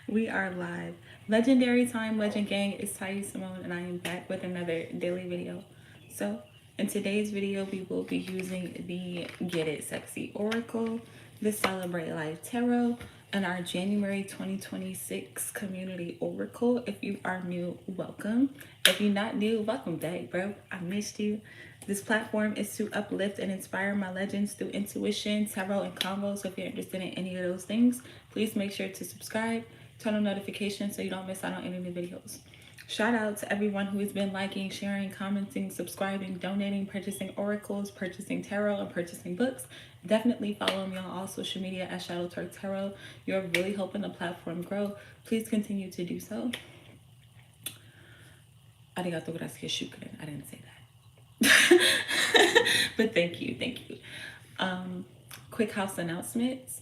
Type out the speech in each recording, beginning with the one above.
We are live. Legendary time, Legend Gang is Ty Simone, and I am back with another daily video. So, in today's video, we will be using the Get It Sexy Oracle, the Celebrate Life Tarot, and our January 2026 Community Oracle. If you are new, welcome. If you're not new, welcome back, bro. I missed you. This platform is to uplift and inspire my legends through intuition, tarot, and combos. So if you're interested in any of those things, please make sure to subscribe, turn on notifications so you don't miss out on any new videos. Shout out to everyone who has been liking, sharing, commenting, subscribing, donating, purchasing oracles, purchasing tarot, and purchasing books. Definitely follow me on all social media at Twerk Tarot. You're really helping the platform grow. Please continue to do so. Arigato, gracias, shukran. I didn't say that. But thank you. Quick house announcements.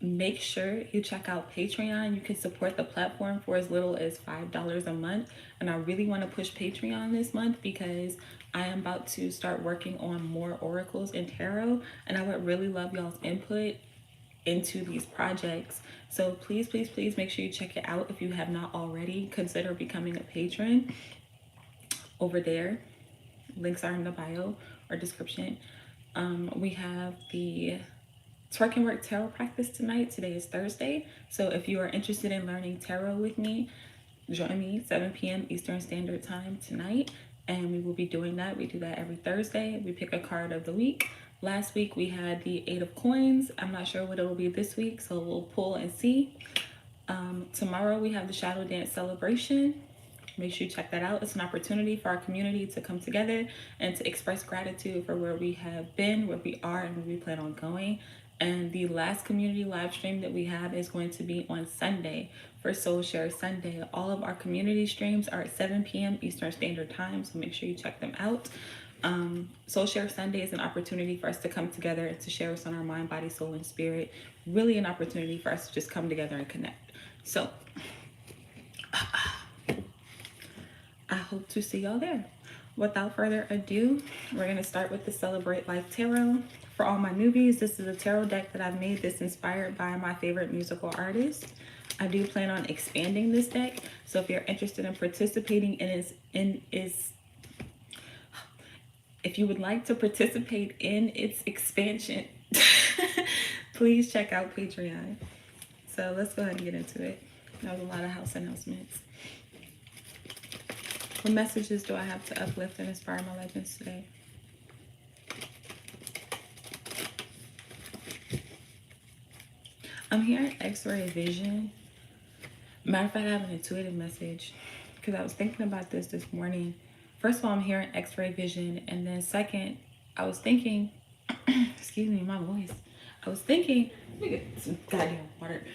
Make sure you check out Patreon. You can support the platform for as little as $5 a month. And I really want to push Patreon this month because I am about to start working on more oracles and tarot. And I would really love y'all's input into these projects. So please make sure you check it out. If you have not already, consider becoming a patron over there. Links are in the bio or description. We have the Twerk and Work tarot practice tonight. Today is Thursday. So if you are interested in learning tarot with me, join me 7 p.m. Eastern Standard Time tonight. And we will be doing that. We do that every Thursday. We pick a card of the week. Last week we had the 8 of Coins. I'm not sure what it will be this week, so we'll pull and see. Tomorrow we have the Shadow Dance celebration. Make sure you check that out. It's an opportunity for our community to come together and to express gratitude for where we have been, where we are, and where we plan on going. And the last community live stream that we have is going to be on Sunday for Soul Share Sunday. All of our community streams are at 7 p.m. Eastern Standard Time, so make sure you check them out. Soul Share Sunday is an opportunity for us to come together and to share what's on our mind, body, soul, and spirit. Really an opportunity for us to just come together and connect. So I hope to see y'all there. Without further ado, we're going to start with the Celebrate Life Tarot. For all my newbies, this is a tarot deck that I've made that's inspired by my favorite musical artist. I do plan on expanding this deck, so if you're interested in participating if you would like to participate in its expansion, please check out Patreon. So let's go ahead and get into it. That was a lot of house announcements. What messages do I have to uplift and inspire my legends today? I'm hearing X-ray vision. Matter of fact, I have an intuitive message because I was thinking about this morning. First of all, I'm hearing X-ray vision, and then second, I was thinking, excuse me, my voice. I was thinking, let me get some goddamn water.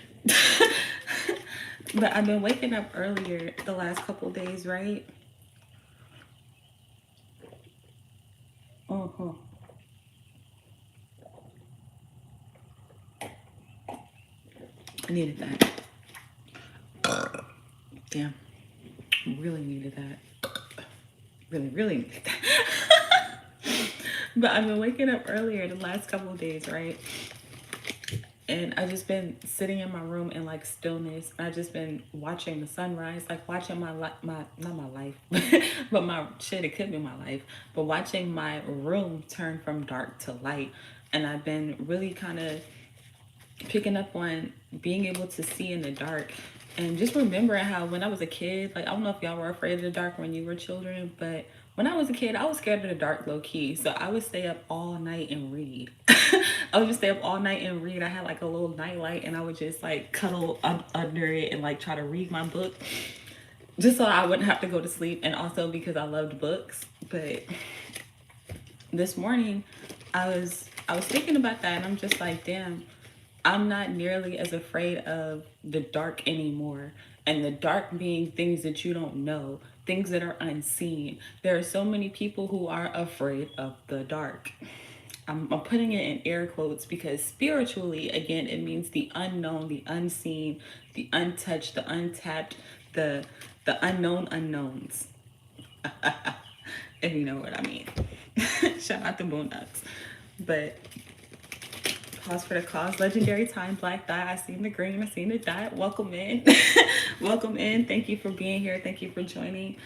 But I've been waking up earlier the last couple of days, right? I needed that. Damn. Really needed that. Really needed that. But I've been waking up earlier the last couple of days, right? And I've just been sitting in my room in like stillness. I've just been watching the sunrise, like watching not my life, but my shit, it could be my life, but watching my room turn from dark to light. And I've been really kind of picking up on being able to see in the dark and just remembering how when I was a kid, like I don't know if y'all were afraid of the dark when you were children, but when I was a kid, I was scared of the dark low key. So I would stay up all night and read. I would just stay up all night and read. I had like a little night light and I would just like cuddle under it and like try to read my book just so I wouldn't have to go to sleep. And also because I loved books. But this morning I was thinking about that and I'm just like, damn, I'm not nearly as afraid of the dark anymore. And the dark being things that you don't know, things that are unseen. There are so many people who are afraid of the dark. I'm putting it in air quotes because spiritually, again, it means the unknown, the unseen, the untouched, the untapped, the unknown unknowns. If you know what I mean. Shout out to Boondocks. But Pause for the cause. Legendary time, black dot. I seen the green. I seen the dot. Welcome in. Welcome in. Thank you for being here. Thank you for joining.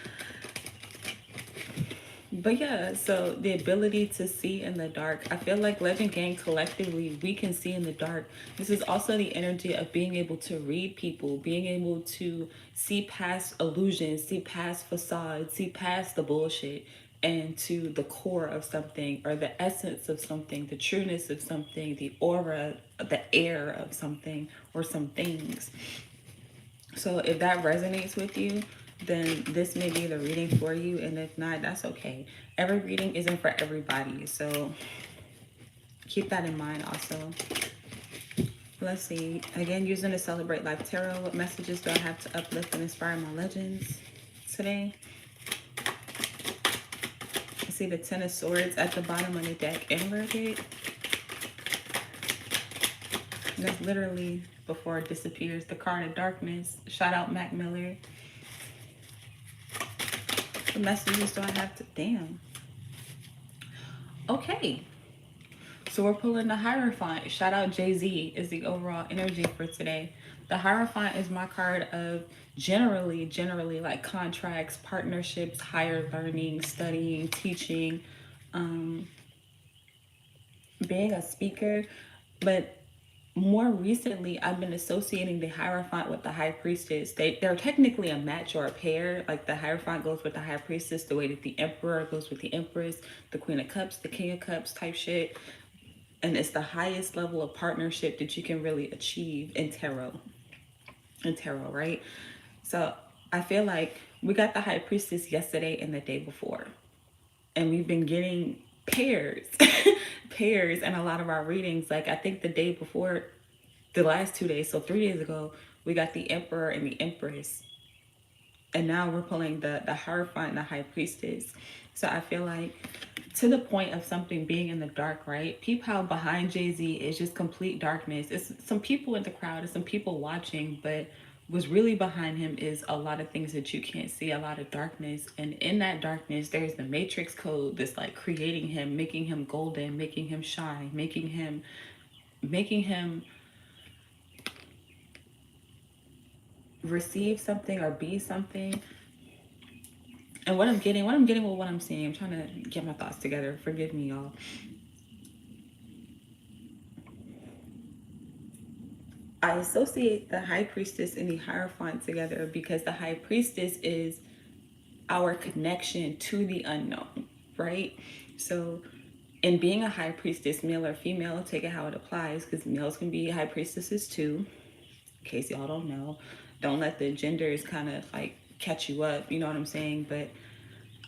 But yeah, so the ability to see in the dark. I feel like Legend Gang collectively, we can see in the dark. This is also the energy of being able to read people, being able to see past illusions, see past facades, see past the bullshit, and to the core of something, or the essence of something, the trueness of something, the aura, the air of something, or some things. So if that resonates with you, then this may be the reading for you. And if not, that's okay. Every reading isn't for everybody. So keep that in mind also. Let's see. Again, using the Celebrate Life Tarot, what messages do I have to uplift and inspire my legends today? I see the Ten of Swords at the bottom of the deck inverted. That's literally before it disappears. The card of darkness. Shout out Mac Miller. What messages do I have to... Damn. Okay. So we're pulling the Hierophant. Shout out Jay-Z is the overall energy for today. The Hierophant is my card of generally like contracts, partnerships, higher learning, studying, teaching, being a speaker. But more recently, I've been associating the Hierophant with the High Priestess. They're technically a match or a pair. Like the Hierophant goes with the High Priestess the way that the Emperor goes with the Empress, the Queen of Cups, the King of Cups type shit. And it's the highest level of partnership that you can really achieve in tarot. Right? So I feel like we got the High Priestess yesterday and the day before. And we've been getting pairs. Pairs in a lot of our readings. Like I think the day before, the last 2 days, so 3 days ago, we got the Emperor and the Empress. And now we're pulling the Hierophant and the High Priestess. So I feel like to the point of something being in the dark, right? Peep how behind Jay-Z is just complete darkness. It's some people in the crowd, it's some people watching, but what's really behind him is a lot of things that you can't see, a lot of darkness. And in that darkness, there's the matrix code that's like creating him, making him golden, making him shine, making him receive something or be something. And what I'm getting with what I'm seeing, I'm trying to get my thoughts together. Forgive me, y'all. I associate the High Priestess and the Hierophant together because the High Priestess is our connection to the unknown, right? So in being a High Priestess, male or female, take it how it applies, because males can be High Priestesses too, in case y'all don't know. Don't let the genders kind of like catch you up, you know what I'm saying? But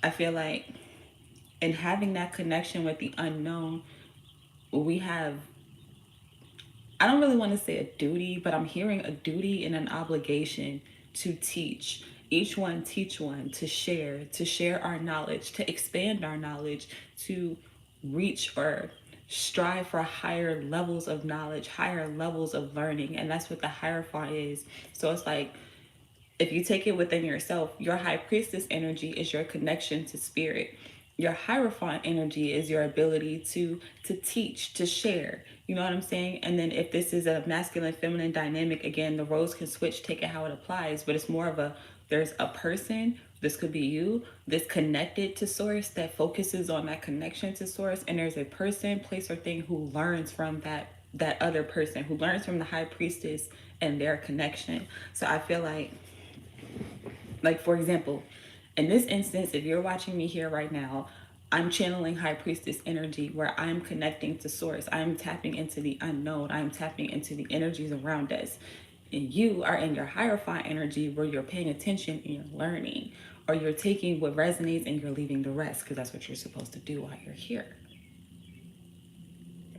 I feel like in having that connection with the unknown, we have, I don't really want to say a duty, but I'm hearing a duty and an obligation to teach. Each one teach one, to share our knowledge, to expand our knowledge, to reach or strive for higher levels of knowledge, higher levels of learning. And that's what the Hierophant is. So it's like, if you take it within yourself, your High Priestess energy is your connection to spirit. Your Hierophant energy is your ability to teach, to share. You know what I'm saying? And then if this is a masculine, feminine dynamic, again, the roles can switch, take it how it applies. But it's more of a, there's a person, this could be you, that's connected to source, that focuses on that connection to source. And there's a person, place, or thing who learns from that other person, who learns from the High Priestess and their connection. So I feel like for example, in this instance, if you're watching me here right now, I'm channeling High Priestess energy where I'm connecting to source. I'm tapping into the unknown. I'm tapping into the energies around us. And you are in your Hierophant energy where you're paying attention and you're learning, or you're taking what resonates and you're leaving the rest, because that's what you're supposed to do while you're here.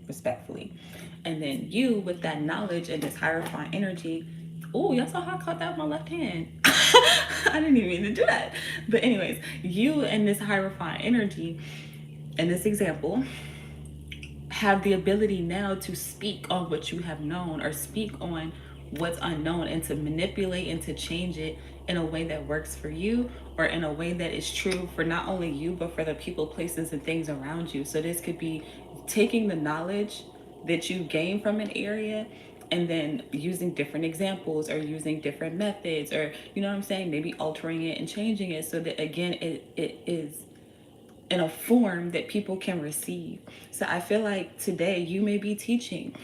Respectfully. And then you, with that knowledge and this Hierophant energy, oh, y'all saw how I caught that with my left hand. I didn't even mean to do that. But anyways, you and this Hierophant energy, in this example, have the ability now to speak on what you have known, or speak on what's unknown, and to manipulate and to change it in a way that works for you, or in a way that is true for not only you, but for the people, places, and things around you. So this could be taking the knowledge that you gain from an area, and then using different examples or using different methods, or you know what I'm saying, maybe altering it and changing it so that again it is in a form that people can receive. So I feel like today you may be teaching,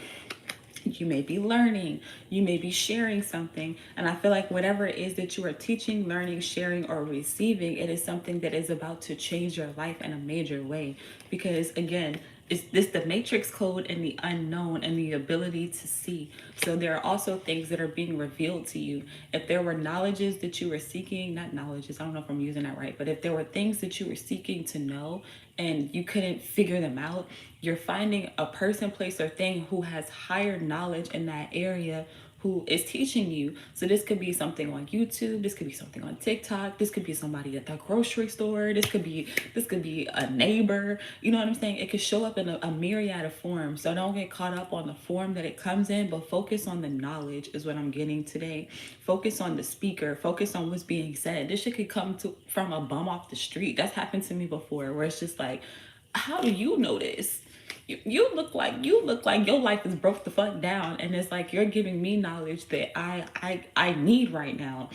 you may be learning, you may be sharing something. And I feel like whatever it is that you are teaching, learning, sharing, or receiving, it is something that is about to change your life in a major way. Because again, it's this the matrix code and the unknown and the ability to see. So there are also things that are being revealed to you. If there were knowledges that you were seeking, not knowledges, I don't know if I'm using that right, but if there were things that you were seeking to know and you couldn't figure them out, you're finding a person, place, or thing who has higher knowledge in that area who is teaching you. So this could be something on YouTube, this could be something on TikTok, this could be somebody at the grocery store, this could be a neighbor. You know what I'm saying? It could show up in a myriad of forms. So don't get caught up on the form that it comes in, but focus on the knowledge is what I'm getting today. Focus on the speaker, focus on what's being said. This shit could come to from a bum off the street. That's happened to me before, where it's just like, how do you know this? You look like your life is broke the fuck down, and it's like you're giving me knowledge that I need right now.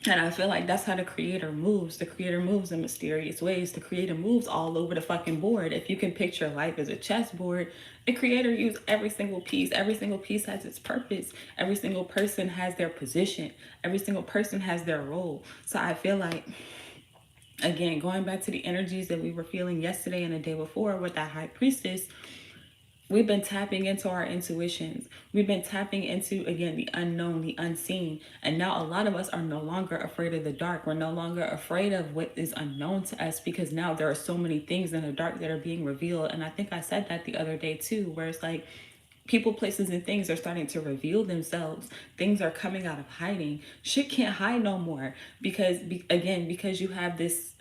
And I feel like that's how the creator moves. The creator moves in mysterious ways. The creator moves all over the fucking board. If you can picture life as a chessboard, the creator used every single piece. Every single piece has its purpose. Every single person has their position. Every single person has their role. So I feel like, again, going back to the energies that we were feeling yesterday and the day before with that high priestess, we've been tapping into our intuitions. We've been tapping into, again, the unknown, the unseen. And now a lot of us are no longer afraid of the dark. We're no longer afraid of what is unknown to us, because now there are so many things in the dark that are being revealed. And I think I said that the other day too, where it's like people, places, and things are starting to reveal themselves. Things are coming out of hiding. Shit can't hide no more, because again, because you have this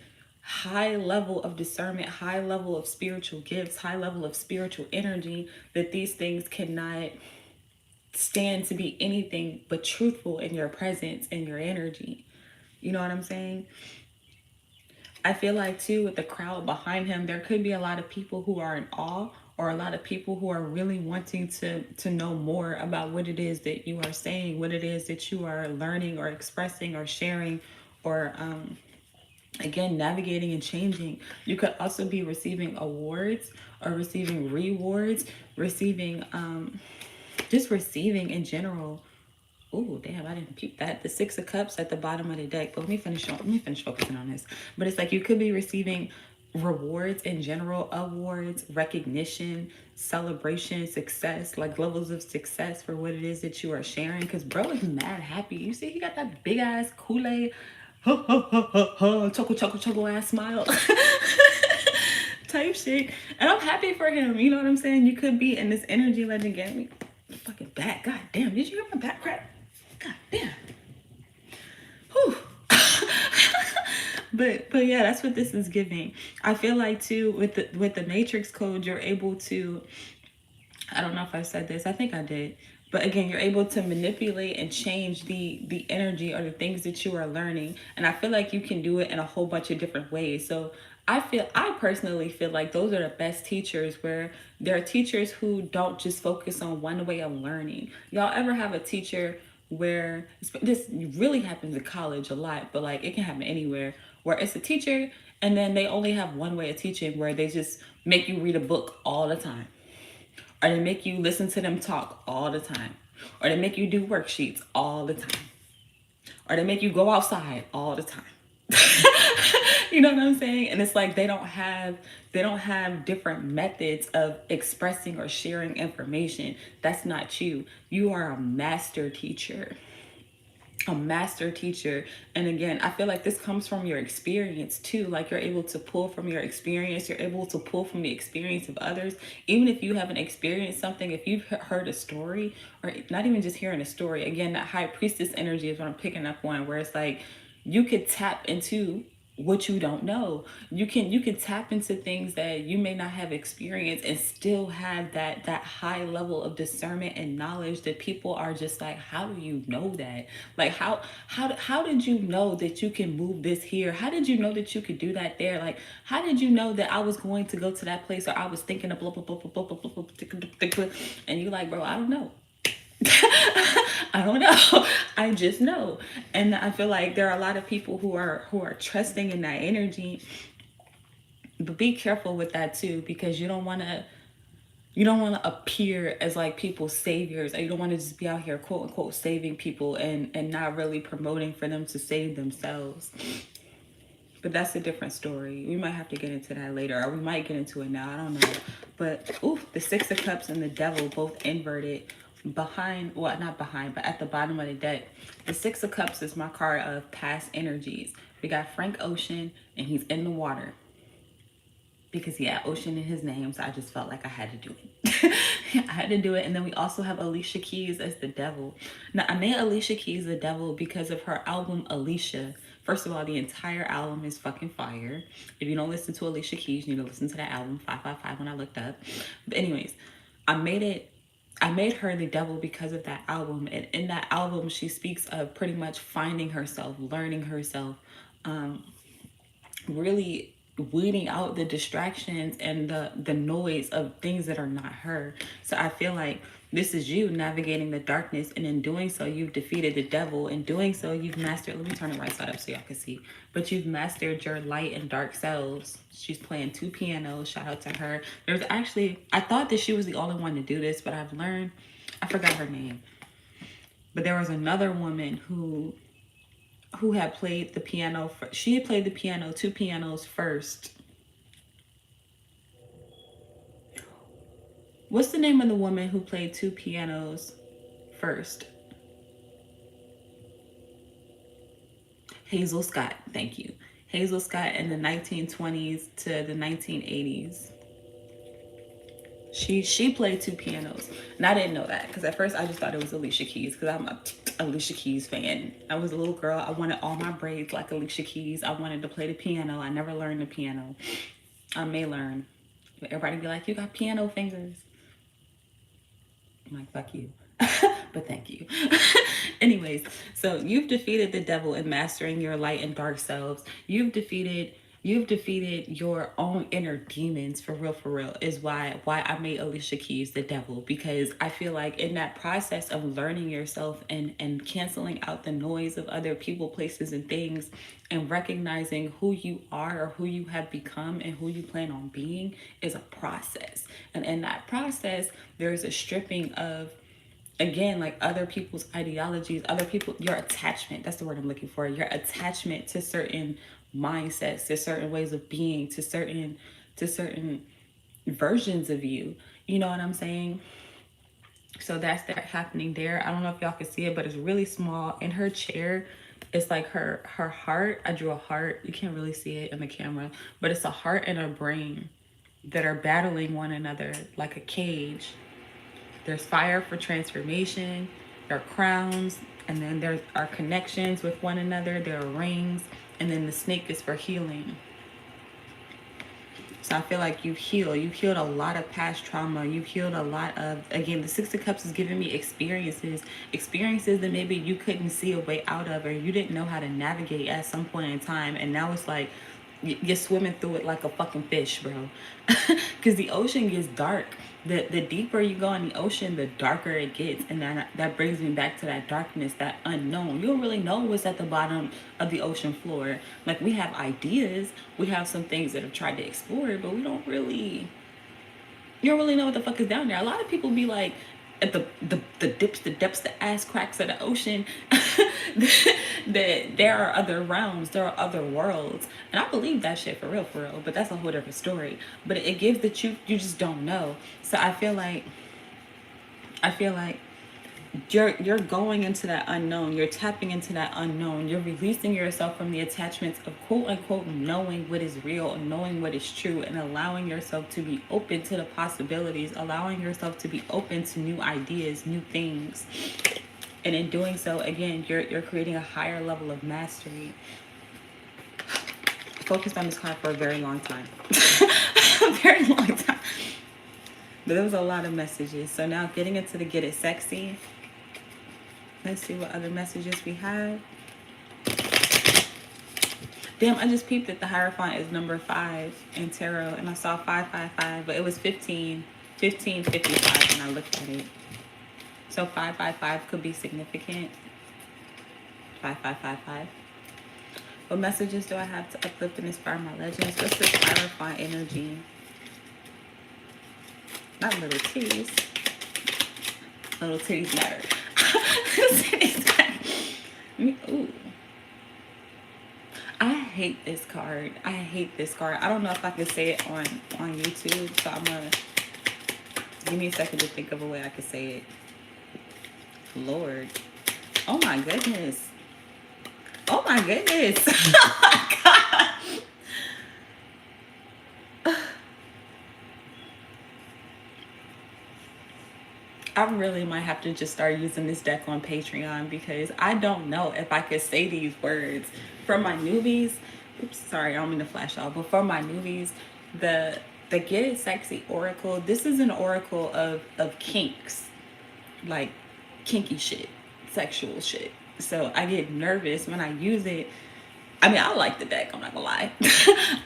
high level of discernment, high level of spiritual gifts, high level of spiritual energy, that these things cannot stand to be anything but truthful in your presence and your energy. You know what I'm saying? I feel like too, with the crowd behind him, there could be a lot of people who are in awe, or a lot of people who are really wanting to know more about what it is that you are saying, what it is that you are learning or expressing or sharing, or again, navigating and changing. You could also be receiving awards or receiving rewards, receiving just receiving in general. Oh damn, I didn't peep that. The Six of Cups at the bottom of the deck. But let me finish focusing on this. But it's like you could be receiving rewards in general, awards, recognition, celebration, success, like levels of success for what it is that you are sharing. Because bro is mad happy. You see, he got that big ass Kool-Aid, chuckle, chuckle, chuckle ass smile. Type shit. And I'm happy for him. You know what I'm saying? You could be in this energy legend game. Fucking back. God damn. Did you hear my back crack? God damn. Whew. but yeah, that's what this is giving. I feel like too, with the matrix code, you're able to, I don't know if I said this, I think I did, but again, you're able to manipulate and change the energy or the things that you are learning. And I feel like you can do it in a whole bunch of different ways. So I personally feel like those are the best teachers, where there are teachers who don't just focus on one way of learning. Y'all ever have a teacher where, this really happens in college a lot, but like it can happen anywhere, where it's a teacher and then they only have one way of teaching, where they just make you read a book all the time, or they make you listen to them talk all the time, or they make you do worksheets all the time, or they make you go outside all the time. You know what I'm saying? And it's like they don't have different methods of expressing or sharing information. That's not you. You are a master teacher. A master teacher. And again, I feel like this comes from your experience too. Like you're able to pull from your experience, you're able to pull from the experience of others. Even if you haven't experienced something, if you've heard a story, or not even just hearing a story, again, that high priestess energy is what I'm picking up on, where it's like you could tap into what you don't know. You can tap into things that you may not have experienced and still have that high level of discernment and knowledge that people are just like, how do you know that? Like how did you know that you can move this here? How did you know that you could do that there? Like how did you know that I was going to go to that place, or I was thinking of blah blah blah blah blah blah blah blah, and you're like, bro, I don't know. I don't know. I just know. And I feel like there are a lot of people who are trusting in that energy. But be careful with that too, because you don't want to appear as like people's saviors, or you don't want to just be out here quote unquote saving people and not really promoting for them to save themselves. But that's a different story. We might have to get into that later, or we might get into it now. I don't know. But ooh, the Six of Cups and the Devil both inverted behind, well, not behind, but at the bottom of the deck. The Six of Cups is my card of past energies. We got Frank Ocean, and he's in the water because he had Ocean in his name, so I just felt like I had to do it. I had to do it. And then we also have Alicia Keys as the devil. Now, I made Alicia Keys the devil because of her album Alicia. First of all, the entire album is fucking fire. If you don't listen to Alicia Keys, you need to listen to that album 555 when I looked up. But anyways, I made it I made her the devil because of that album. And in that album, she speaks of pretty much finding herself, learning herself, um, really weeding out the distractions and the noise of things that are not her. So I feel like this is you navigating the darkness, and in doing so you've defeated the devil. In doing so you've mastered, let me turn it right side up so y'all can see, but you've mastered your light and dark selves. She's playing two pianos, shout out to her. There's actually, I thought that she was the only one to do this, but I've learned, I forgot her name, but there was another woman who had played the piano. She had played the piano, two pianos first. What's the name of the woman who played two pianos first? Hazel Scott, thank you. Hazel Scott in the 1920s to the 1980s. She played two pianos, and I didn't know that because at first I just thought it was Alicia Keys because I'm a Alicia Keys fan. I was a little girl. I wanted all my braids like Alicia Keys. I wanted to play the piano. I never learned the piano. I may learn. But everybody be like, you got piano fingers. I'm like, fuck you. But thank you. Anyways, so you've defeated the devil in mastering your light and dark selves. You've defeated your own inner demons, for real, is why I made Alicia Keys the devil, because I feel like in that process of learning yourself and canceling out the noise of other people, places, and things, and recognizing who you are or who you have become and who you plan on being is a process. And in that process, there's a stripping of, again, like other people's ideologies, other people, your attachment, that's the word I'm looking for, your attachment to certain mindsets, to certain ways of being, to certain versions of you. You know what I'm saying? So that's that happening there. I don't know if y'all can see it, but it's really small. In her chair, it's like her heart. I drew a heart. You can't really see it in the camera, but it's a heart and a brain that are battling one another like a cage. There's fire for transformation, there are crowns, and then there are connections with one another, there are rings, and then the snake is for healing. So I feel like you've healed. You've healed a lot of past trauma. You've healed a lot of, again, the Six of Cups is giving me experiences that maybe you couldn't see a way out of, or you didn't know how to navigate at some point in time. And now it's like you're swimming through it like a fucking fish, bro. Because the ocean gets dark. The deeper you go in the ocean, the darker it gets. And that brings me back to that darkness, that unknown. You don't really know what's at the bottom of the ocean floor. Like, we have ideas, we have some things that have tried to explore, but we don't really, you don't really know what the fuck is down there. A lot of people be like, at the dips, the depths, the ass cracks of the ocean, that there are other realms, there are other worlds. And I believe that shit for real, but that's a whole different story. But it gives the truth, you just don't know. So I feel like you're going into that unknown, you're tapping into that unknown, you're releasing yourself from the attachments of quote unquote knowing what is real, knowing what is true, and allowing yourself to be open to the possibilities, allowing yourself to be open to new ideas, new things. And in doing so, again, you're creating a higher level of mastery. focused on this card for a very long time. A very long time. But there was a lot of messages. So now getting into the Get It Sexy. Let's see what other messages we have. Damn, I just peeped that the Hierophant is number 5 in tarot. And I saw 555, but it was 1555 when I looked at it. So 555 could be significant. 5555. What messages do I have to uplift and inspire my legends? What's this Hierophant energy? Not little titties. Little titties matter. Little titties matter. Ooh. I hate this card. I hate this card. I don't know if I can say it on YouTube, so I'm gonna give me a second to think of a way I could say it. Lord. Oh my goodness. Oh my goodness. Oh my God. I really might have to just start using this deck on Patreon because I don't know if I could say these words. For my newbies, oops, sorry, I don't mean to flash off, but for my newbies, the Get It Sexy Oracle, this is an oracle of kinks, like kinky shit, sexual shit. So I get nervous when I use it. I mean, I like the deck, I'm not gonna lie.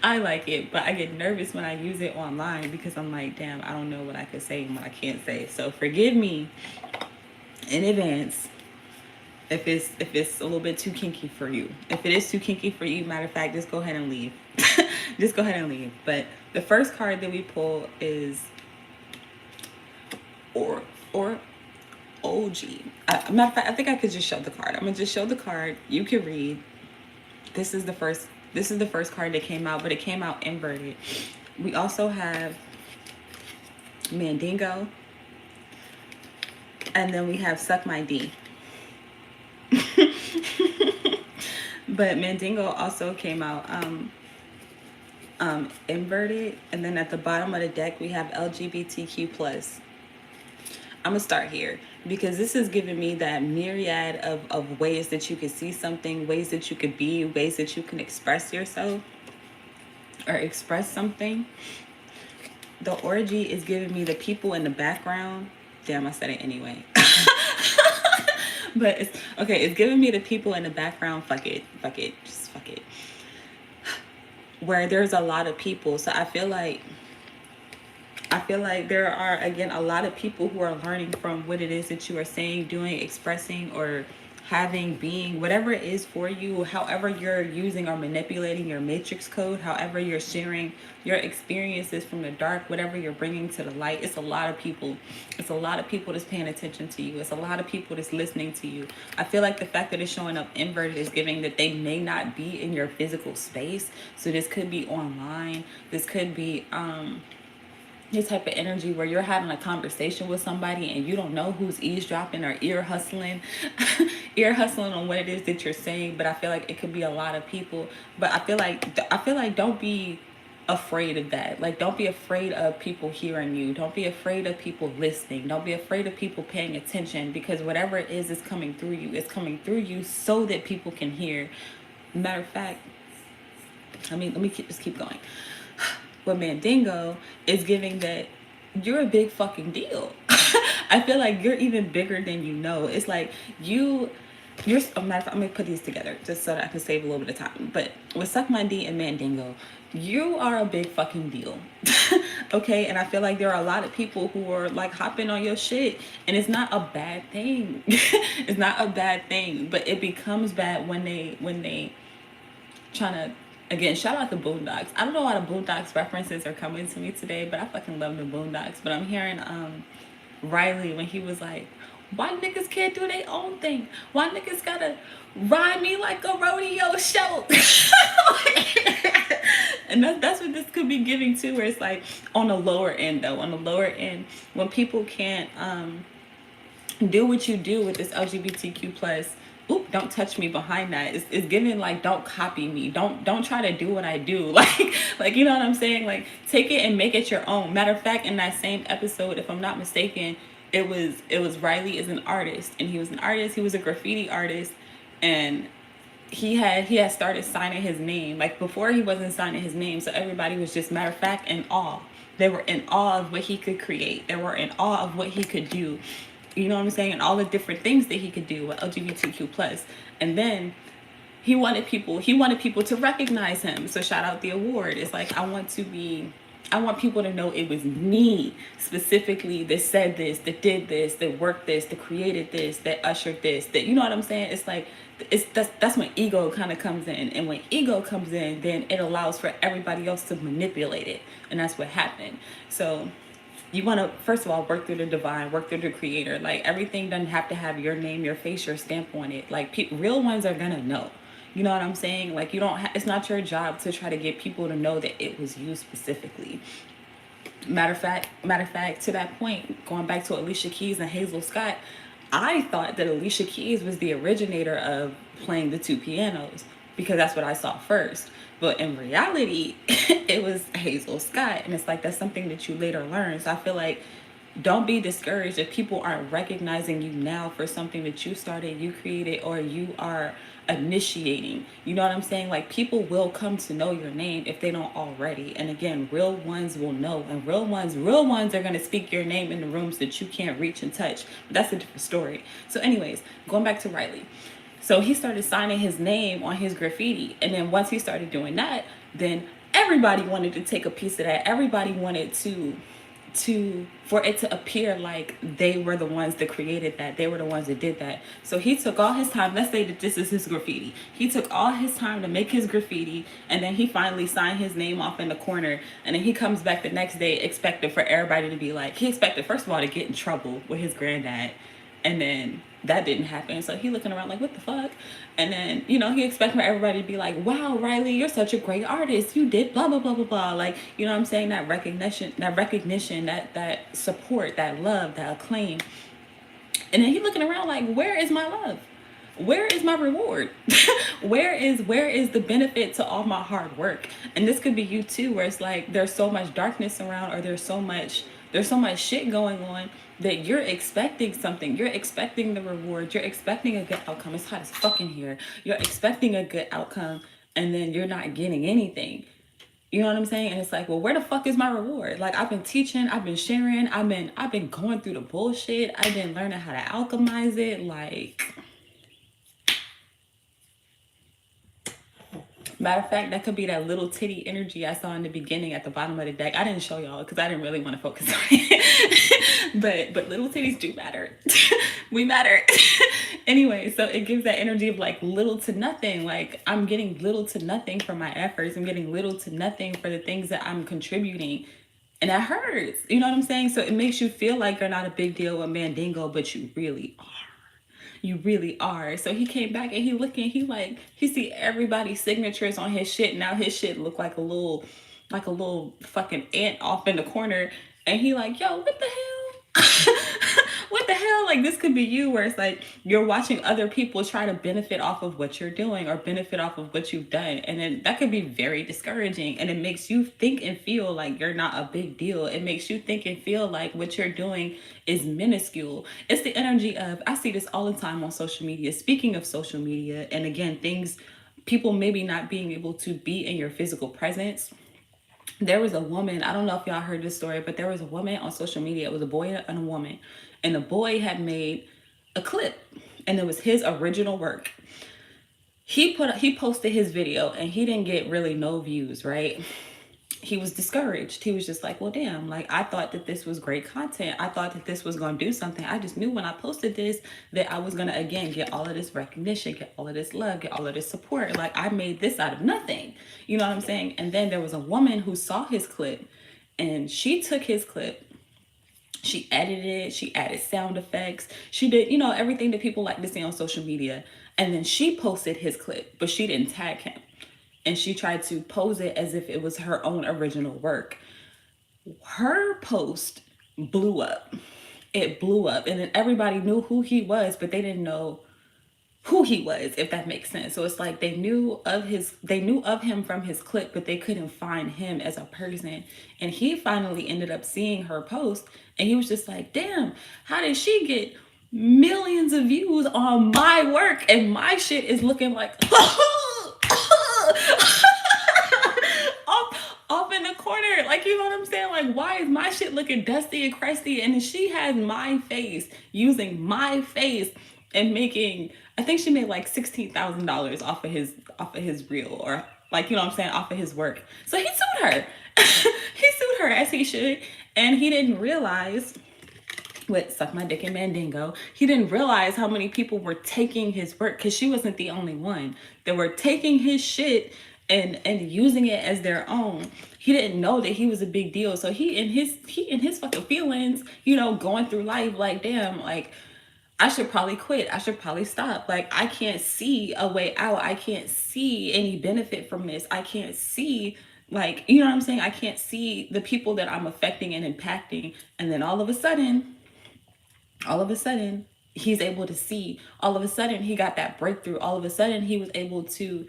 I like it, but I get nervous when I use it online because I'm like, damn, I don't know what I could say and what I can't say. So forgive me in advance if it's a little bit too kinky for you. If it is too kinky for you, matter of fact, just go ahead and leave. Just go ahead and leave. But the first card that we pull is or OG. Matter of fact, I think I could just show the card. I'm gonna just show the card. You can read. This is the first card that came out, but it came out inverted. We also have Mandingo. And then we have Suck My D. But Mandingo also came out inverted. And then at the bottom of the deck, we have LGBTQ+. I'm gonna start here because this is giving me that myriad of ways that you can see something, ways that you could be, ways that you can express yourself or express something. The orgy is giving me the people in the background. Damn, I said it anyway. But it's okay, it's giving me the people in the background. Fuck it, just fuck it. Where there's a lot of people. So I feel like there are, again, a lot of people who are learning from what it is that you are saying, doing, expressing, or having, being, whatever it is for you, however you're using or manipulating your matrix code, however you're sharing your experiences from the dark, whatever you're bringing to the light. It's a lot of people. It's a lot of people that's paying attention to you. It's a lot of people that's listening to you. I feel like the fact that it's showing up inverted is giving that they may not be in your physical space. So this could be online. This could be this type of energy where you're having a conversation with somebody and you don't know who's eavesdropping or ear hustling on what it is that you're saying. But I feel like it could be a lot of people. But I feel like don't be afraid of that. Like, don't be afraid of people hearing you. Don't be afraid of people listening. Don't be afraid of people paying attention, because whatever it is coming through you, it's coming through you so that people can hear. Matter of fact, let me just keep going. With Mandingo is giving that you're a big fucking deal. I feel like you're even bigger than you know. It's like you're a matter of fact, I'm gonna put these together just so that I can save a little bit of time. But with Suck My D and Mandingo, you are a big fucking deal. Okay, and I feel like there are a lot of people who are like hopping on your shit, and it's not a bad thing. It's not a bad thing, but it becomes bad when they trying to. Again, shout out the Boondocks. I don't know why the Boondocks references are coming to me today, but I fucking love the Boondocks. But I'm hearing Riley when he was like, why niggas can't do their own thing? Why niggas gotta ride me like a rodeo show? And that's what this could be giving too, where it's like on the lower end though. On the lower end, when people can't do what you do with this LGBTQ+, oop, don't touch me behind that. It's giving like, don't copy me. Don't try to do what I do. Like, you know what I'm saying? Like, take it and make it your own. Matter of fact, in that same episode, if I'm not mistaken, it was Riley is an artist, and he was an artist. He was a graffiti artist, and he had started signing his name. Like before, he wasn't signing his name, so everybody was just, matter of fact, in awe. They were in awe of what he could create. They were in awe of what he could do. You know what I'm saying? And all the different things that he could do with LGBTQ plus. And then he wanted people to recognize him. So shout out the award. It's like, I want people to know it was me specifically that said this, that did this, that worked this, that created this, that ushered this, that, you know what I'm saying? It's like, that's when ego kind of comes in. And when ego comes in, then it allows for everybody else to manipulate it. And that's what happened. So you want to, first of all, work through the divine, work through the creator. Like everything doesn't have to have your name, your face, your stamp on it. Like real ones are gonna know. You know what I'm saying? Like you don't it's not your job to try to get people to know that it was you specifically. Matter of fact, to that point, going back to Alicia Keys and Hazel Scott, I thought that Alicia Keys was the originator of playing the two pianos because that's what I saw first. But in reality, it was Hazel Scott. And it's like, that's something that you later learn. So I feel like, don't be discouraged if people aren't recognizing you now for something that you started, you created, or you are initiating. You know what I'm saying? Like people will come to know your name if they don't already. And again, real ones will know. And real ones are going to speak your name in the rooms that you can't reach and touch. But that's a different story. So anyways, going back to Riley. So he started signing his name on his graffiti. And then once he started doing that, then everybody wanted to take a piece of that. Everybody wanted for it to appear like they were the ones that created that, they were the ones that did that. So he took all his time. Let's say that this is his graffiti. He took all his time to make his graffiti, and then he finally signed his name off in the corner. And then he comes back the next day expected for everybody to be like, he expected first of all to get in trouble with his granddad, and then that didn't happen. So he looking around like, what the fuck? And then, he expected for everybody to be like, wow, Riley, you're such a great artist. You did blah, blah, blah, blah, blah. Like, you know what I'm saying? That recognition, that support, that love, that acclaim. And then he looking around like, where is my love? Where is my reward? where is the benefit to all my hard work? And this could be you too, where it's like there's so much darkness around, or there's so much shit going on that you're expecting something. You're expecting the reward. You're expecting a good outcome. It's hot as fucking here. You're expecting a good outcome, and then you're not getting anything. You know what I'm saying? And it's like, well, where the fuck is my reward? Like, I've been teaching, I've been sharing, I've been going through the bullshit. I've been learning how to alchemize it. Like, matter of fact, that could be that little titty energy I saw in the beginning at the bottom of the deck. I didn't show y'all because I didn't really want to focus on it. but little titties do matter. We matter. Anyway, so it gives that energy of like little to nothing. Like I'm getting little to nothing for my efforts. I'm getting little to nothing for the things that I'm contributing. And that hurts. You know what I'm saying? So it makes you feel like you're not a big deal with Mandingo, but you really are. You really are. So he came back and he see everybody's signatures on his shit. Now his shit look like a little fucking ant off in the corner. And he like, yo, what the hell? What the hell? Like this could be you, where it's like you're watching other people try to benefit off of what you're doing or benefit off of what you've done. And then that could be very discouraging. And it makes you think and feel like you're not a big deal. It makes you think and feel like what you're doing is minuscule. It's the energy of, I see this all the time on social media. Speaking of social media, and again, people maybe not being able to be in your physical presence. There was a woman, I don't know if y'all heard this story, but there was a woman on social media. It was a boy and a woman. And the boy had made a clip, and it was his original work. He posted his video, and he didn't get really no views, right? He was discouraged. He was just like, well, damn, like I thought that this was great content. I thought that this was going to do something. I just knew when I posted this that I was going to, again, get all of this recognition, get all of this love, get all of this support. Like I made this out of nothing. You know what I'm saying? And then there was a woman who saw his clip, and she took his clip. She edited it. She added sound effects. She did, everything that people like to see on social media. And then she posted his clip, but she didn't tag him. And she tried to pose it as if it was her own original work. Her post blew up. It blew up. And then everybody knew who he was, but they didn't know who he was, if that makes sense. So it's like they knew of him from his clip, but they couldn't find him as a person. And he finally ended up seeing her post, and he was just like, damn, how did she get millions of views on my work, and my shit is looking like off in the corner. Like, you know what I'm saying? Like, why is my shit looking dusty and crusty? And she has my face, using my face and making, I think she made like $16,000 off of his reel, or like, you know what I'm saying, off of his work. So he sued her. He sued her, as he should, and he didn't realize, with Suck My Dick and Mandingo, he didn't realize how many people were taking his work, because she wasn't the only one. They were taking his shit and using it as their own. He didn't know that he was a big deal. So he in his fucking feelings, you know, going through life like, damn, like, I should probably quit. I should probably stop. Like, I can't see a way out. I can't see any benefit from this. I can't see, like, you know what I'm saying? I can't see the people that I'm affecting and impacting. And then all of a sudden he's able to see. All of a sudden he got that breakthrough. All of a sudden he was able to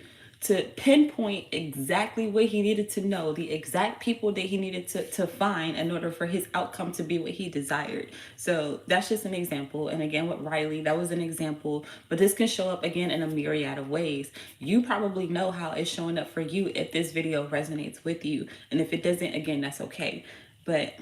pinpoint exactly what he needed to know, the exact people that he needed to find in order for his outcome to be what he desired. So that's just an example. And again, with Riley, that was an example, but this can show up again in a myriad of ways. You probably know how it's showing up for you if this video resonates with you. And if it doesn't, again, that's okay. But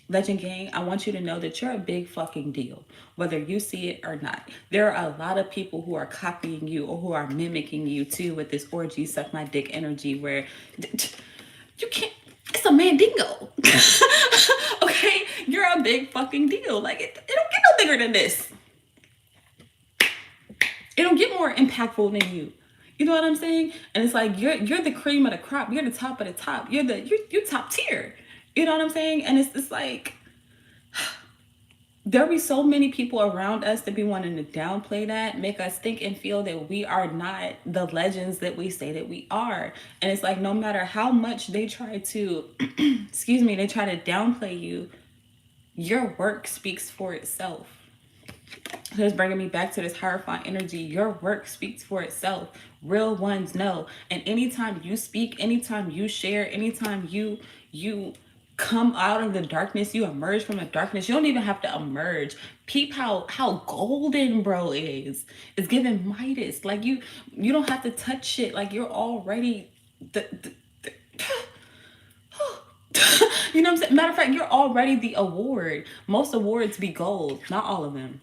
Legend Gang, I want you to know that you're a big fucking deal, whether you see it or not. There are a lot of people who are copying you or who are mimicking you too, with this orgy, suck my dick energy, where you can't, it's a mandingo. Okay? You're a big fucking deal. Like, it don't get no bigger than this. It don't get more impactful than you. You know what I'm saying? And it's like, you're the cream of the crop. You're the top of the top. You're top tier. You know what I'm saying? And it's like, there be so many people around us that be wanting to downplay that, make us think and feel that we are not the legends that we say that we are. And it's like, no matter how much they try to, excuse me, they try to downplay you, your work speaks for itself. So it's bringing me back to this Hierophant energy. Your work speaks for itself. Real ones know. And anytime you speak, anytime you share, anytime you come out of the darkness, you emerge from the darkness. You don't even have to emerge. Peep how golden bro is. It's giving Midas. Like, you don't have to touch shit. Like, you're already the you know what I'm saying? Matter of fact, you're already the award. Most awards be gold, not all of them.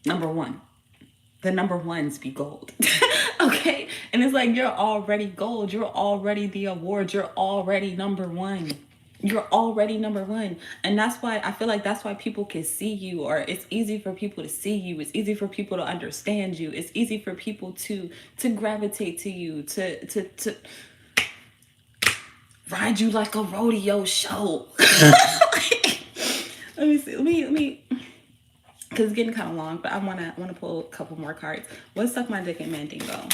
Number one. The number ones be gold. Okay? And it's like, you're already gold. You're already the award. You're already number one. You're already number one. And that's why I feel like that's why people can see you, or it's easy for people to see you. It's easy for people to understand you. It's easy for people to gravitate to you, to ride you like a rodeo show. Let me see. Let me because it's getting kind of long, but I wanna pull a couple more cards. What's Suck My Dick and Mandingo?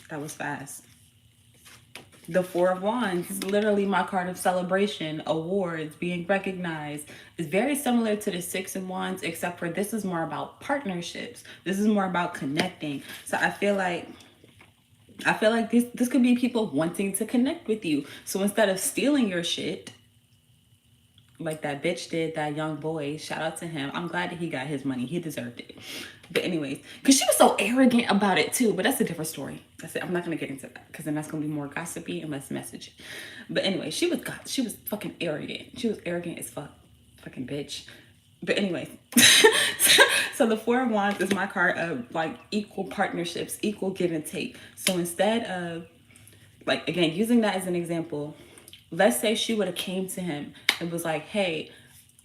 That was fast. The Four of Wands is literally my card of celebration, awards, being recognized. It's very similar to the Six of Wands, except for this is more about partnerships. This is more about connecting. So I feel like this could be people wanting to connect with you. So instead of stealing your shit, like that bitch did, that young boy, shout out to him. I'm glad that he got his money. He deserved it. But anyways, because she was so arrogant about it too. But that's a different story. That's it. I'm not going to get into that, because then that's going to be more gossipy and less message. But anyway, she was fucking arrogant. She was arrogant as fuck. Fucking bitch. But anyways, so the Four of Wands is my card of like equal partnerships, equal give and take. So instead of, like, again, using that as an example, let's say she would have came to him and was like, hey,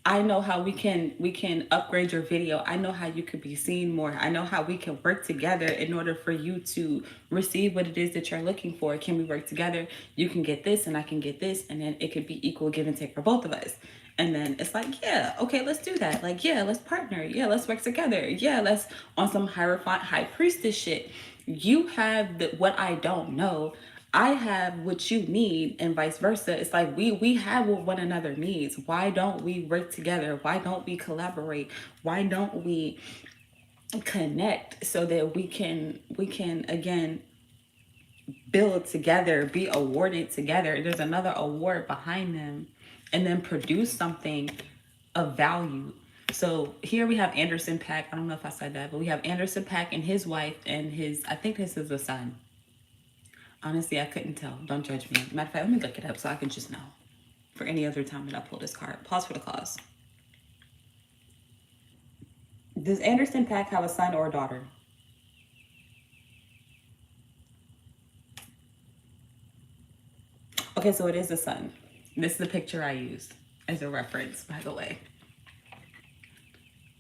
I know how we can upgrade your video. I know how you could be seen more. I know how we can work together in order for you to receive what it is that you're looking for. Can we work together? You can get this and I can get this, and then it could be equal give and take for both of us. And then it's like, yeah, okay, let's do that. Like, yeah, let's partner. Yeah, let's work together. Yeah, let's on some Hierophant high priestess shit. You have what I don't know. I have what you need, and vice versa. It's like we have what one another needs. Why don't we work together? Why don't we collaborate? Why don't we connect so that we can again build together, be awarded together? There's another award behind them, and then produce something of value. So here we have Anderson .Paak. I don't know if I said that, but we have Anderson .Paak and his wife and his, I think this is a son. Honestly, I couldn't tell. Don't judge me. Matter of fact, let me look it up so I can just know for any other time that I pull this card. Pause for the cause. Does Anderson .Paak have a son or a daughter? Okay, so it is a son. This is the picture I used as a reference, by the way.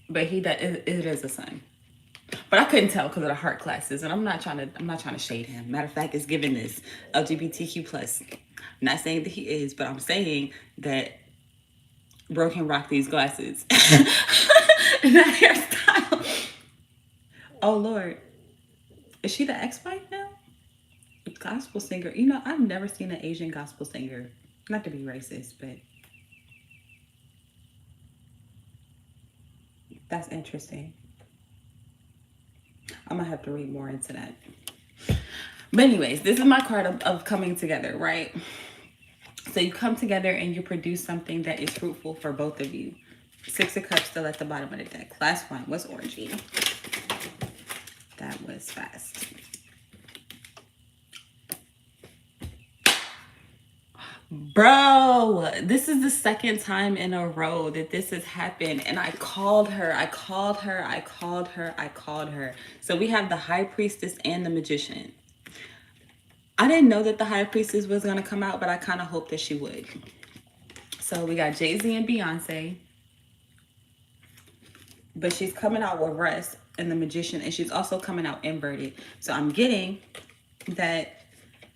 But it is a son. But I couldn't tell because of the heart classes, and I'm not trying to shade him. Matter of fact, it's given this LGBTQ plus. I'm not saying that he is, but I'm saying that bro can rock these glasses. And that hairstyle. Oh Lord, is she the ex-wife now? Gospel singer. You know, I've never seen an Asian gospel singer. Not to be racist, but that's interesting. I'm gonna have to read more into that. But anyways, this is my card of coming together, right? So you come together and you produce something that is fruitful for both of you. Six of Cups still at the bottom of the deck. Last one was orgy. That was fast. Bro, this is the second time in a row that this has happened. And I called her. So we have the High Priestess and the Magician. I didn't know that the High Priestess was going to come out, but I kind of hoped that she would. So we got Jay-Z and Beyonce. But she's coming out with Russ and the Magician. And she's also coming out inverted. So I'm getting that,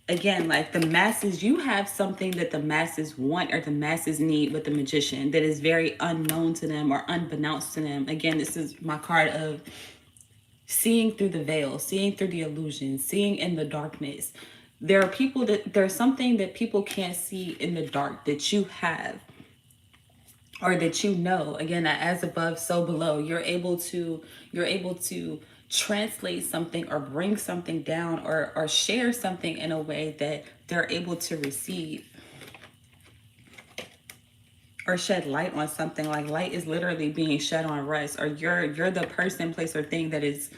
again, like the masses, you have something that the masses want or the masses need with the Magician that is very unknown to them or unbeknownst to them. Again, this is my card of seeing through the veil, seeing through the illusion, seeing in the darkness. There's something that people can't see in the dark that you have, or that you know. Again, as above, so below. You're able to translate something or bring something down or share something in a way that they're able to receive, or shed light on something. Like light is literally being shed on Russ, or you're the person, place, or thing that is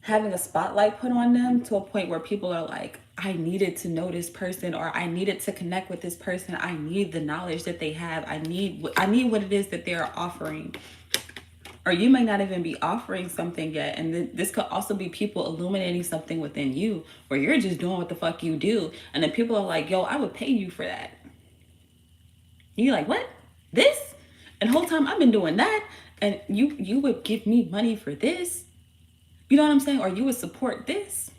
having a spotlight put on them to a point where people are like, I needed to know this person, or I needed to connect with this person. I need the knowledge that they have. I need what it is that they're offering. Or you may not even be offering something yet. And this could also be people illuminating something within you where you're just doing what the fuck you do. And then people are like, yo, I would pay you for that. And you're like, what? This? And the whole time I've been doing that. And you would give me money for this? You know what I'm saying? Or you would support this?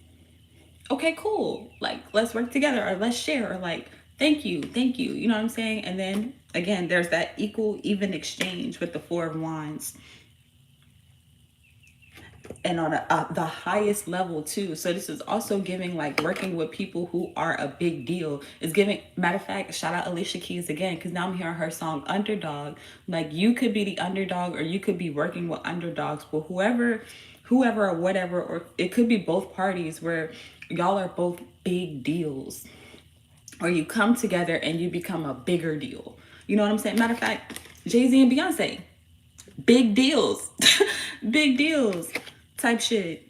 Okay, cool. Like, let's work together, or let's share, or like, thank you. You know what I'm saying? And then again, there's that even exchange with the Four of Wands. And on the highest level too. So this is also giving like working with people who are a big deal. It's giving, matter of fact, shout out Alicia Keys again, because now I'm hearing her song Underdog. Like, you could be the underdog, or you could be working with underdogs, but whoever or whatever, or it could be both parties where y'all are both big deals, or you come together and you become a bigger deal. You know what I'm saying? Matter of fact, Jay-Z and Beyonce, big deals. Big deals type shit.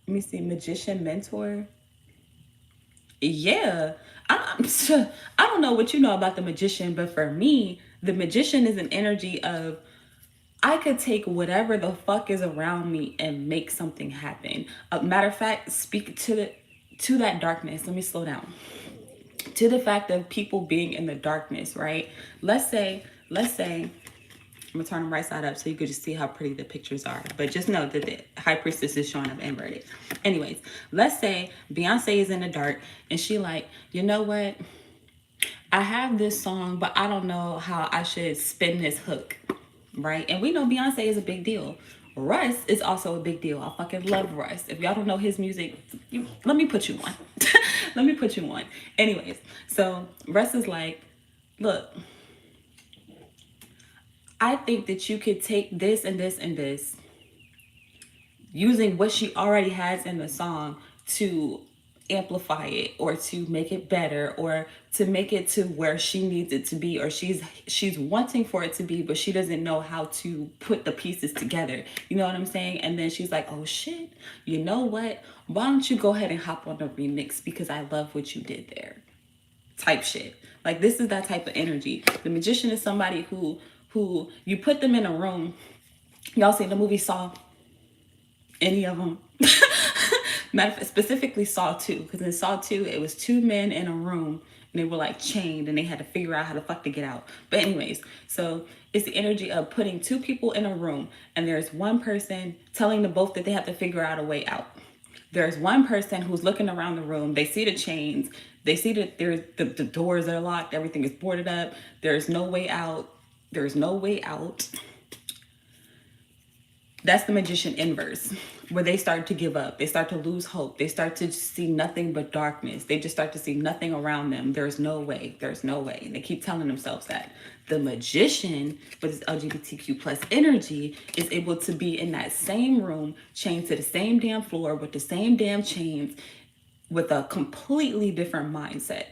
Let me see. Magician mentor. Yeah. I don't know what you know about the Magician, but for me, the Magician is an energy of, I could take whatever the fuck is around me and make something happen. Matter of fact, speak to that darkness. Let me slow down. To the fact of people being in the darkness, right? Let's say, I'm gonna turn them right side up so you could just see how pretty the pictures are. But just know that the High Priestess is showing up inverted. Anyways, let's say Beyonce is in the dark and she like, you know what? I have this song, but I don't know how I should spin this hook, right? And we know Beyonce is a big deal. Russ is also a big deal. I fucking love Russ. If y'all don't know his music, let me put you on. Let me put you on. Anyways, so Russ is like, look, I think that you could take this and this and this, using what she already has in the song, to amplify it or to make it better or to make it to where she needs it to be, or she's wanting for it to be, but she doesn't know how to put the pieces together. You know what I'm saying? And then she's like, oh shit, you know what? Why don't you go ahead and hop on the remix because I love what you did there. Type shit. Like, this is that type of energy. The magician is somebody who you put them in a room. Y'all seen the movie Saw? Any of them? Specifically Saw 2, because in Saw 2 it was two men in a room and they were like chained and they had to figure out how the fuck to get out. But anyways, so it's the energy of putting two people in a room and there's one person telling them both that they have to figure out a way out. There's one person who's looking around the room. They see the chains. They see that there's the doors are locked. Everything is boarded up. There's no way out. There's no way out. That's the magician inverse, where they start to give up. They start to lose hope. They start to see nothing but darkness. They just start to see nothing around them. There's no way. There's no way. And they keep telling themselves that. The magician, with his LGBTQ plus energy, is able to be in that same room, chained to the same damn floor with the same damn chains, with a completely different mindset.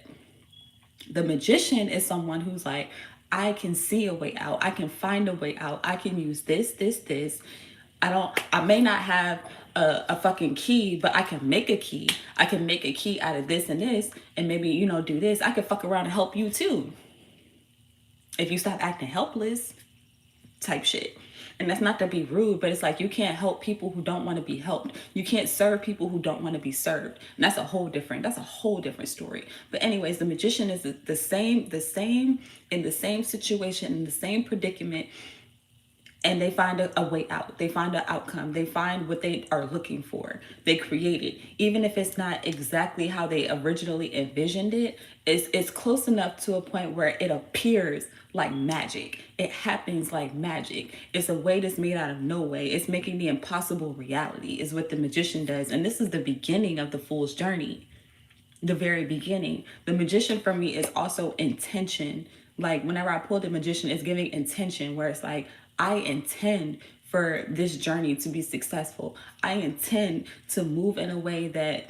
The magician is someone who's like, I can see a way out. I can find a way out. I can use this. I may not have a fucking key, but I can make a key. I can make a key out of this and this, and maybe, you know, do this. I could fuck around and help you too. If you stop acting helpless, type shit. And that's not to be rude, but it's like, you can't help people who don't want to be helped. You can't serve people who don't want to be served. And that's a whole different story. But anyways, the magician is the same in the same situation, in the same predicament. And they find a way out. They find an outcome. They find what they are looking for. They create it. Even if it's not exactly how they originally envisioned it, it's close enough to a point where it appears like magic. It happens like magic. It's a way that's made out of no way. It's making the impossible reality is what the magician does. And this is the beginning of the fool's journey. The very beginning. The magician for me is also intention. Like, whenever I pull the magician, it's giving intention, where it's like, I intend for this journey to be successful. I intend to move in a way that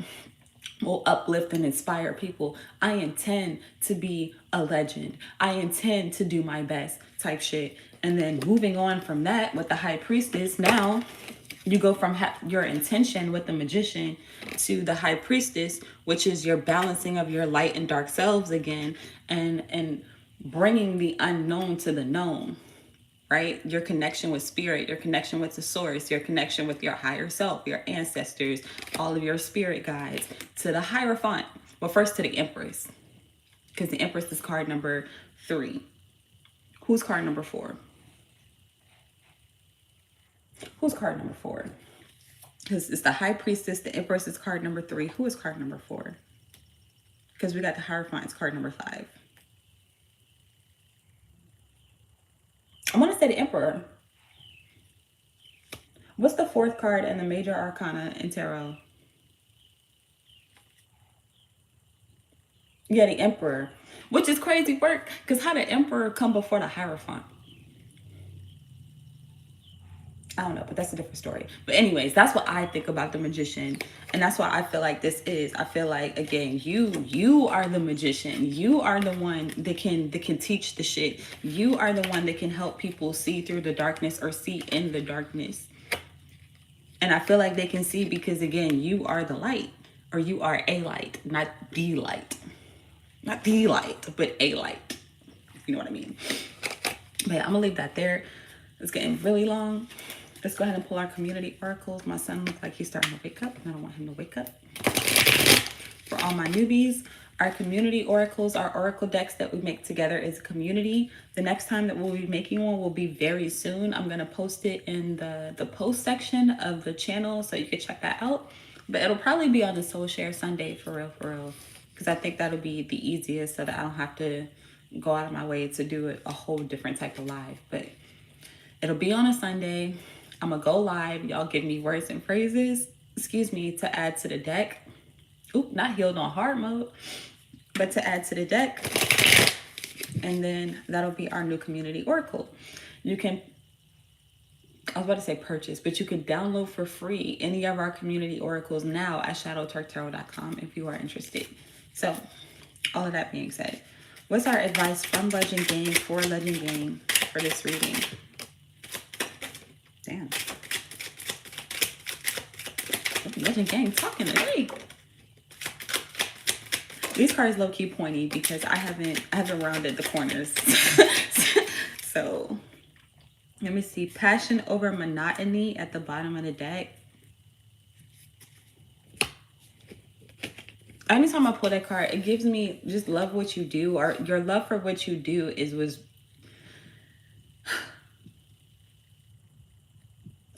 will uplift and inspire people. I intend to be a legend. I intend to do my best, type shit. And then moving on from that with the high priestess, now you go from your intention with the magician to the high priestess, which is your balancing of your light and dark selves again, and bringing the unknown to the known. Right? Your connection with spirit, your connection with the source, your connection with your higher self, your ancestors, all of your spirit guides, to the Hierophant. Well, first to the Empress, because the Empress is card number 3. Who's card number 4? Who's card number 4? Because it's the High Priestess, the Empress is card number 3. Who is card number 4? Because we got the Hierophant, it's card number 5. I want to say the Emperor. What's the 4th card in the major arcana in tarot? Yeah, the Emperor. Which is crazy work, because how did Emperor come before the Hierophant? I don't know, but that's a different story. But anyways, that's what I think about the magician. And that's why I feel like this is. I feel like, again, you are the magician. You are the one that can teach the shit. You are the one that can help people see through the darkness or see in the darkness. And I feel like they can see because, again, you are the light, or you are a light, not the light. Not the light, but a light. You know what I mean? But yeah, I'm gonna leave that there. It's getting really long. Let's go ahead and pull our community oracles. My son looks like he's starting to wake up, and I don't want him to wake up. For all my newbies, our community oracles, our oracle decks that we make together as a community. The next time that we'll be making one will be very soon. I'm going to post it in the post section of the channel, so you can check that out. But it'll probably be on the Soul Share Sunday, for real. Because I think that'll be the easiest, so that I don't have to go out of my way to do it a whole different type of live. But it'll be on a Sunday. I'm gonna go live. Y'all give me words and phrases, to add to the deck. Oop, not healed on hard mode, but to add to the deck. And then that'll be our new community oracle. You can I was about to say purchase, but you can download for free any of our community oracles now at shadowtwerktarot.com if you are interested. So, all of that being said, what's our advice from Legend Gang for Legend Gang for this reading? Damn. Legend Gang talking today. These cards low key pointy because I haven't rounded the corners. So let me see. Passion over monotony at the bottom of the deck. Anytime I pull that card, it gives me just love what you do, or your love for what you do was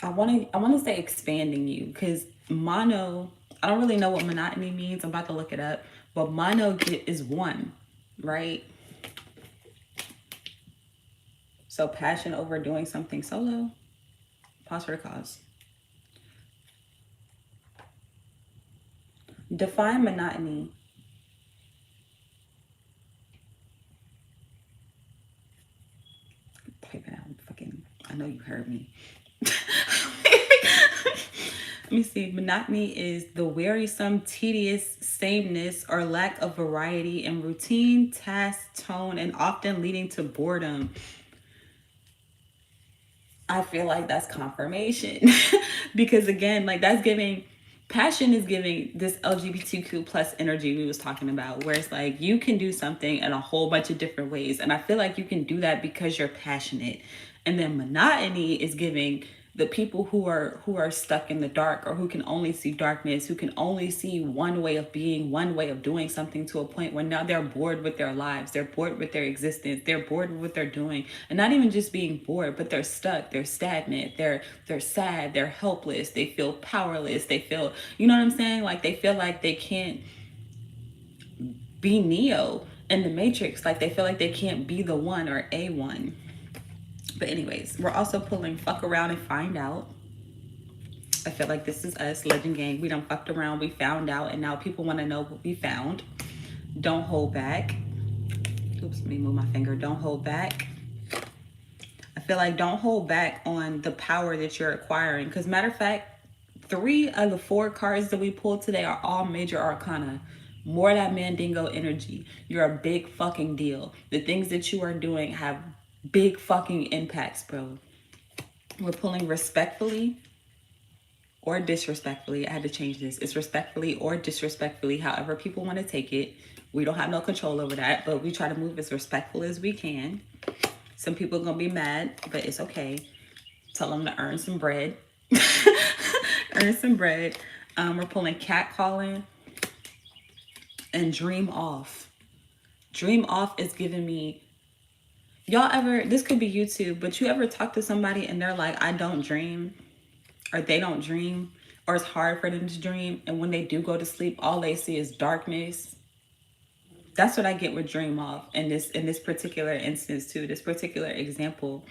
I want to say expanding you, because mono, I don't really know what monotony means. I'm about to look it up. But mono is one, right? So passion over doing something solo. Pause for the cause. Define monotony. Pipe it out. Fucking, I know you heard me. Let me see. Monotony is the wearisome, tedious sameness or lack of variety in routine, task, tone, and often leading to boredom. I feel like that's confirmation. Because again, like that's giving, passion is giving this LGBTQ plus energy we was talking about, where it's like you can do something in a whole bunch of different ways. And I feel like you can do that because you're passionate. And then monotony is giving the people who are stuck in the dark, or who can only see darkness, who can only see one way of being, one way of doing something, to a point where now they're bored with their lives, they're bored with their existence, they're bored with what they're doing. And not even just being bored, but they're stuck, they're stagnant, they're sad, they're helpless, they feel powerless, they feel, you know what I'm saying, like they feel like they can't be Neo in the Matrix, like they feel like they can't be the one or a one. But anyways, we're also pulling fuck around and find out. I feel like this is us, Legend Gang. We done fucked around, we found out, and now people want to know what we found. Don't hold back. Oops, let me move my finger. Don't hold back. I feel like don't hold back on the power that you're acquiring. Because matter of fact, 3 of the 4 cards that we pulled today are all major arcana. More that Mandingo energy. You're a big fucking deal. The things that you are doing have big fucking impacts, bro. We're pulling respectfully or disrespectfully. I had to change this. It's respectfully or disrespectfully, however people want to take it. We don't have no control over that, but we try to move as respectful as we can. Some people are gonna be mad, but it's okay. Tell them to earn some bread. Earn some bread. We're pulling catcalling and dream off. Dream off is giving me, y'all ever, this could be YouTube, but you ever talk to somebody and they're like, I don't dream, or they don't dream, or it's hard for them to dream, and when they do go to sleep, all they see is darkness? That's what I get with dream off in this particular instance too, this particular example,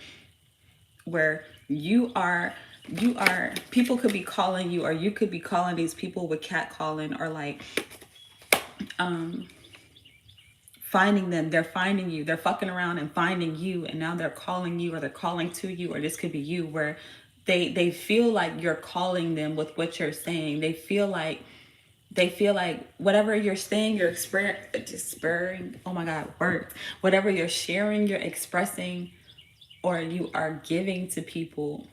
where you are, people could be calling you, or you could be calling these people with catcalling, or like finding them. They're finding you, they're fucking around and finding you, and now they're calling you, or they're calling to you, or this could be you, where they feel like you're calling them with what you're saying. They feel like whatever you're saying, you're expressing, oh my god, words, whatever you're sharing, you're expressing, or you are giving to people,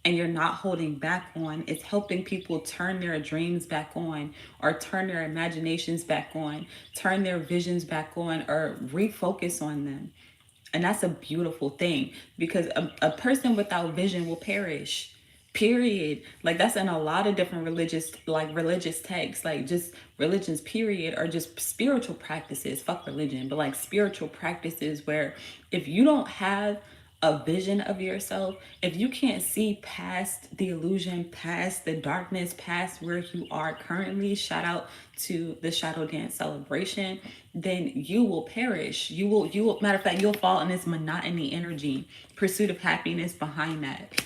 and you're not holding back on, it's helping people turn their dreams back on, or turn their imaginations back on, turn their visions back on, or refocus on them. And that's a beautiful thing, because a person without vision will perish, period. Like that's in a lot of different religious texts, like just religions, period, or just spiritual practices, fuck religion, but like spiritual practices, where if you don't have a vision of yourself, if you can't see past the illusion, past the darkness, past where you are currently, shout out to the shadow dance celebration, then you will perish. You will, matter of fact, you'll fall in this monotony energy, pursuit of happiness behind that.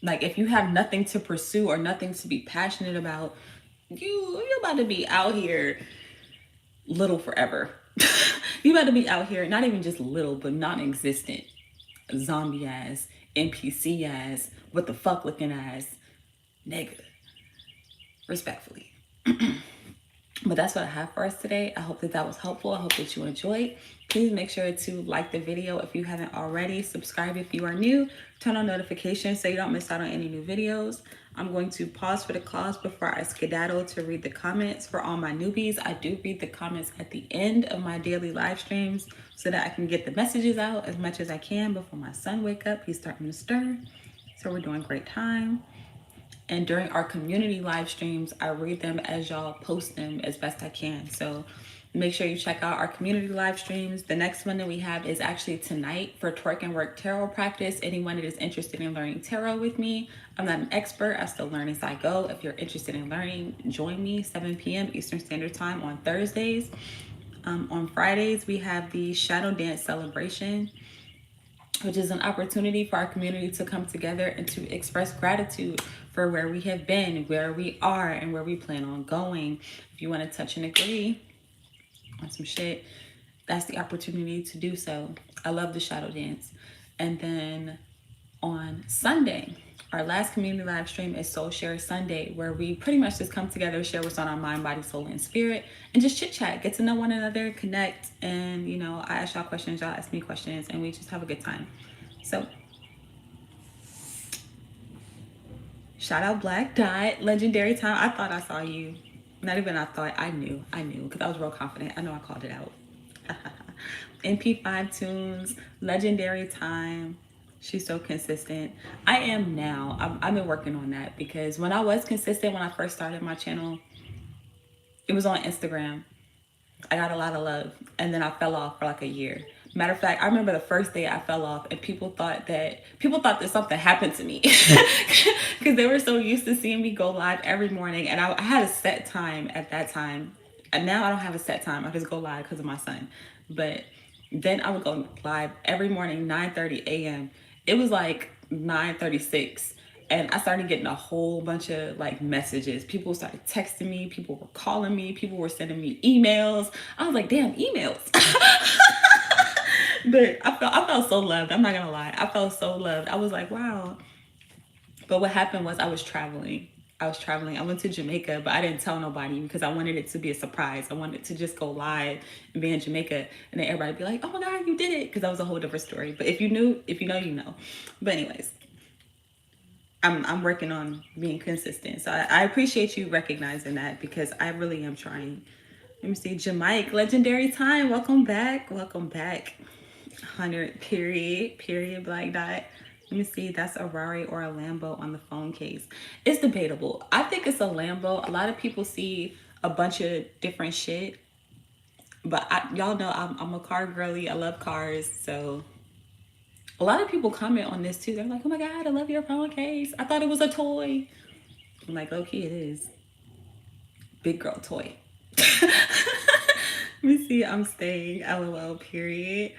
Like if you have nothing to pursue or nothing to be passionate about, you're about to be out here little forever. You about to be out here, not even just little, but non-existent, zombie ass, NPC ass, what the fuck looking ass nigga. Respectfully. But that's what I have for us today. I hope that that was helpful. I hope that you enjoyed. Please make sure to like the video if you haven't already. Subscribe if you are new. Turn on notifications so you don't miss out on any new videos. I'm going to pause for the cause before I skedaddle to read the comments. For all my newbies, I do read the comments at the end of my daily live streams so that I can get the messages out as much as I can before my son wake up. He's starting to stir. So we're doing great time. And during our community live streams, I read them as y'all post them as best I can. So make sure you check out our community live streams. The next one that we have is actually tonight for Twerk and Work Tarot practice. Anyone that is interested in learning tarot with me, I'm not an expert. I still learn as I go. If you're interested in learning, join me 7 p.m. Eastern Standard Time on Thursdays. On Fridays, we have the Shadow Dance Celebration, which is an opportunity for our community to come together and to express gratitude for where we have been, where we are, and where we plan on going. If you want to touch and agree on some shit, that's the opportunity to do so. I love the shadow dance. And then on Sunday, our last community live stream is Soul Share Sunday, where we pretty much just come together, share what's on our mind, body, soul, and spirit, and just chit chat, get to know one another, connect, and I ask y'all questions, y'all ask me questions, and we just have a good time. So, shout out Black Dot, legendary time. I thought I saw you. Not even I thought, I knew, because I was real confident. I know I called it out. NP5 tunes, legendary time. She's so consistent. I am now. I've been working on that because when I was consistent, when I first started my channel, it was on Instagram. I got a lot of love and then I fell off for like a year. Matter of fact, I remember the first day I fell off and people thought that something happened to me because they were so used to seeing me go live every morning, and I had a set time at that time. And now I don't have a set time. I just go live because of my son. But then I would go live every morning, 9:30 a.m. It was like 9:36. And I started getting a whole bunch of like messages. People started texting me. People were calling me. People were sending me emails. I was like, damn, emails. But I felt so loved. I'm not gonna lie. I felt so loved. I was like, wow. But what happened was I was traveling. I went to Jamaica, but I didn't tell nobody because I wanted it to be a surprise. I wanted to just go live and be in Jamaica, and then everybody be like, oh my God, you did it. Because that was a whole different story. But if you know, you know. But anyways, I'm working on being consistent. So I appreciate you recognizing that because I really am trying. Let me see. Jamaica, legendary time. Welcome back. 100 period Black Dot. Let me see. That's a Rari or a Lambo on the phone case. It's debatable. I think it's a Lambo. A lot of people see a bunch of different shit. But y'all know I'm a car girly. I love cars. So a lot of people comment on this too. They're like, oh my God, I love your phone case. I thought it was a toy. I'm like, low key, it is. Big girl toy. Let me see. I'm staying. LOL, period.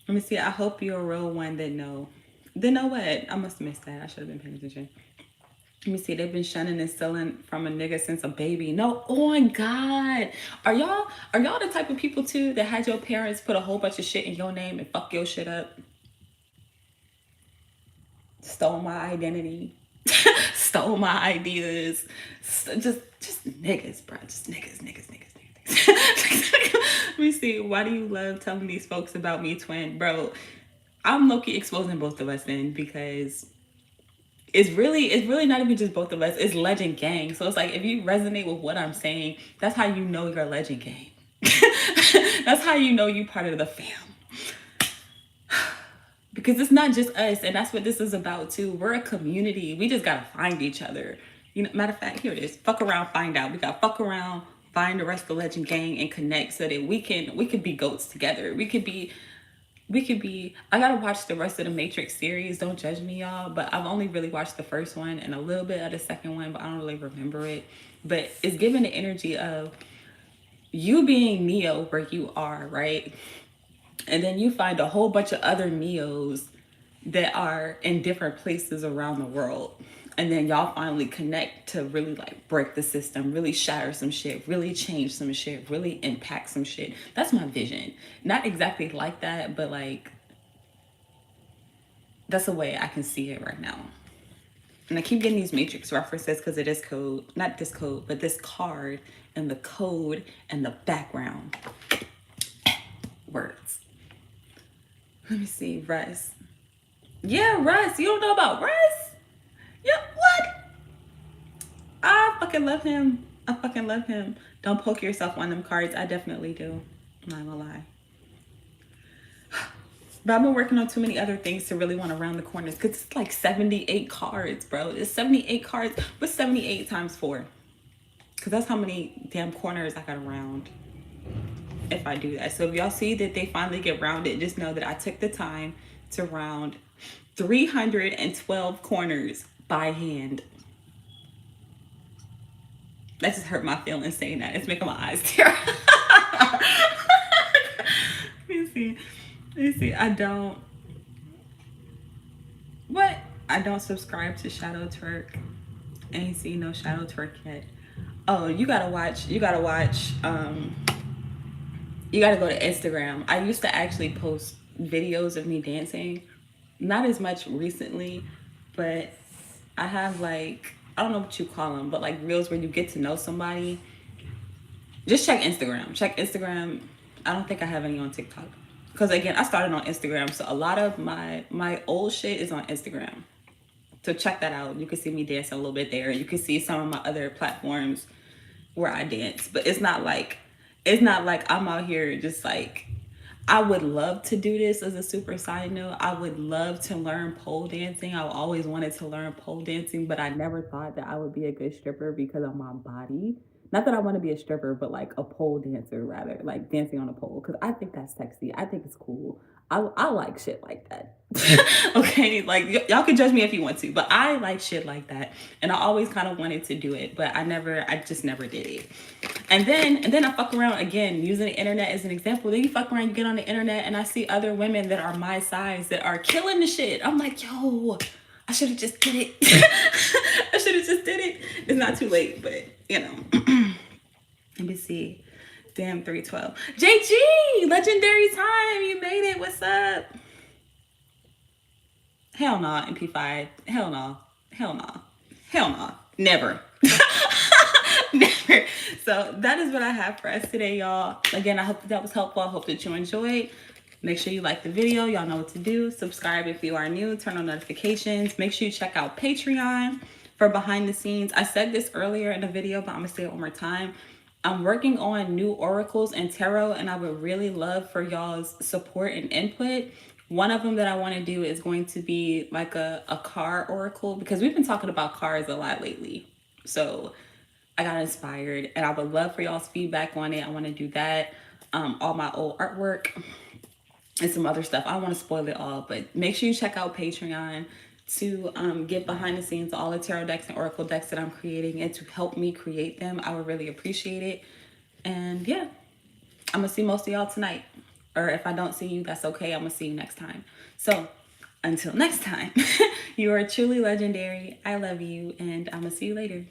Let me see. I hope you're a real one that know. Then know what? I must have missed that. I should have been paying attention. Let me see. They've been shunning and stealing from a nigga since a baby. No, oh my God. Are y'all the type of people too that had your parents put a whole bunch of shit in your name and fuck your shit up? Stole my identity, stole my ideas, just niggas, bro, just niggas. Let me see. Why do you love telling these folks about me, twin? Bro, I'm low-key exposing both of us then because it's really not even just both of us. It's Legend Gang. So it's like if you resonate with what I'm saying, that's how you know you're Legend Gang. That's how you know you're part of the fam. Because it's not just us, and that's what this is about too. We're a community. We just gotta find each other. Matter of fact, here it is. Fuck around, find out. We gotta fuck around, find the rest of the Legend Gang, and connect so that we could be goats together. We could be. I gotta watch the rest of the Matrix series. Don't judge me, y'all. But I've only really watched the first one and a little bit of the second one, but I don't really remember it. But it's giving the energy of you being Neo where you are, right? And then you find a whole bunch of other Neos that are in different places around the world. And then y'all finally connect to really like break the system, really shatter some shit, really change some shit, really impact some shit. That's my vision. Not exactly like that, but like That's the way I can see it right now. And I keep getting these matrix references because of this code, not this code, but this card and the code and the background words. Let me see, Russ. Yeah, Russ. You don't know about Russ? Yeah, what? I fucking love him. I fucking love him. Don't poke yourself on them cards. I definitely do. I'm not gonna lie. But I've been working on too many other things to really want to round the corners because it's like 78 cards, bro. It's 78 cards. What's 78 times 4? Because that's how many damn corners I gotta round if I do that. So if y'all see that they finally get rounded, just know that I took the time to round 312 corners by hand. That just hurt my feelings saying that. It's making my eyes tear. Let me see. Let me see. I don't. What? I don't subscribe to Shadow Twerk. Ain't seen no Shadow Twerk yet. Oh, you gotta watch. You gotta watch. You gotta go to Instagram. I used to actually post videos of me dancing. Not as much recently, but I have like, I don't know what you call them, but like reels where you get to know somebody. Just check Instagram. Check Instagram. I don't think I have any on TikTok. Because again, I started on Instagram, so a lot of my old shit is on Instagram. So check that out. You can see me dancing a little bit there. You can see some of my other platforms where I dance. But it's not like I'm out here just like, I would love to do this as a super side note. I would love to learn pole dancing. I always wanted to learn pole dancing, but I never thought that I would be a good stripper because of my body. Not that I want to be a stripper, but like a pole dancer rather, like dancing on a pole, because I think that's sexy. I think it's cool. I like shit like that. Okay, like y'all can judge me if you want to, but I like shit like that, and I always kind of wanted to do it, but I just never did it. And then I fuck around again using the internet as an example. Then you fuck around, you get on the internet, and I see other women that are my size that are killing the shit. I'm like, yo, I should have just did it. I should have just did it. It's not too late, but you know. Let me see. Damn, 312. JG, legendary time. You made it. What's up? Hell no, MP5. Hell no. Hell no. Hell no. Never. Never. So that is what I have for us today, y'all. Again, I hope that was helpful. I hope that you enjoyed. Make sure you like the video. Y'all know what to do. Subscribe if you are new. Turn on notifications. Make sure you check out Patreon for behind the scenes. I said this earlier in the video, but I'm going to say it one more time. I'm working on new oracles and tarot, and I would really love for y'all's support and input. One of them that I want to do is going to be like a car oracle, because we've been talking about cars a lot lately. So I got inspired, and I would love for y'all's feedback on it. I want to do that. All my old artwork and some other stuff. I don't want to spoil it all, but make sure you check out Patreon to get behind the scenes all the tarot decks and oracle decks that I'm creating, and to help me create them. I would really appreciate it. And yeah, I'm gonna see most of y'all tonight, or if I don't see you, that's okay. I'm gonna see you next time. So until next time, you are truly legendary. I love you, and I'm gonna see you later.